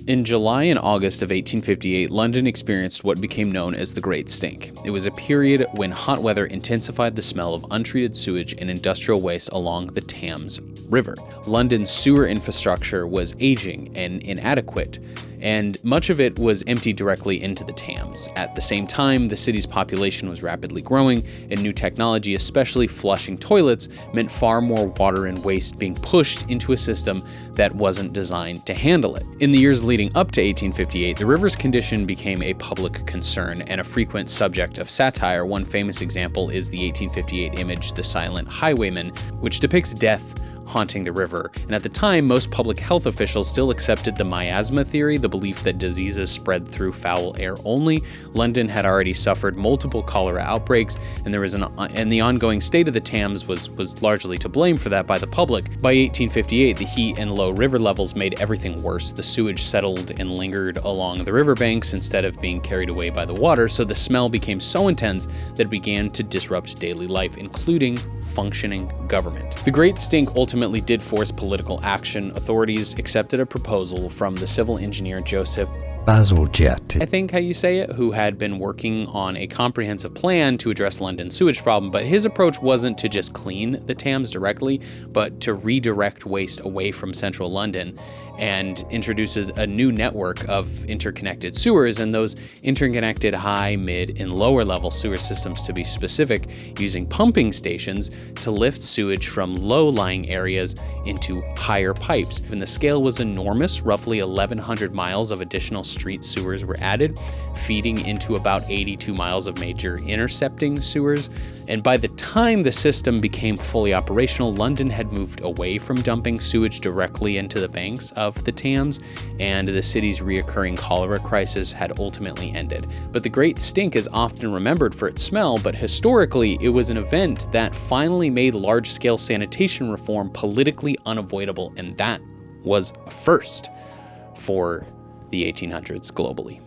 In July and August of 1858, London experienced what became known as the Great Stink. It was a period when hot weather intensified the smell of untreated sewage and industrial waste along the Thames River. London's sewer infrastructure was aging and inadequate, and much of it was emptied directly into the Thames. At the same time, the city's population was rapidly growing, and new technology, especially flushing toilets, meant far more water and waste being pushed into a system that wasn't designed to handle it. In the years leading up to 1858, the river's condition became a public concern and a frequent subject of satire. One famous example is the 1858 image, The Silent Highwayman, which depicts death haunting the river. And at the time, most public health officials still accepted the miasma theory, the belief that diseases spread through foul air only. London had already suffered multiple cholera outbreaks, and the ongoing state of the Thames was largely to blame for that by the public. By 1858, the heat and low river levels made everything worse. The sewage settled and lingered along the riverbanks instead of being carried away by the water, so the smell became so intense that it began to disrupt daily life, including functioning government. The Great Stink ultimately did force political action. Authorities accepted a proposal from the civil engineer Joseph Bazalgette, I think how you say it, who had been working on a comprehensive plan to address London's sewage problem, but his approach wasn't to just clean the Thames directly, but to redirect waste away from central London, and introduces a new network of interconnected sewers, and those interconnected high, mid, and lower level sewer systems, to be specific, using pumping stations to lift sewage from low-lying areas into higher pipes. And the scale was enormous. Roughly 1,100 miles of additional street sewers were added, feeding into about 82 miles of major intercepting sewers. And by the time the system became fully operational, London had moved away from dumping sewage directly into the banks of the Thames, and the city's reoccurring cholera crisis had ultimately ended. But the Great Stink is often remembered for its smell, but historically it was an event that finally made large-scale sanitation reform politically unavoidable, and that was a first for the 1800s globally.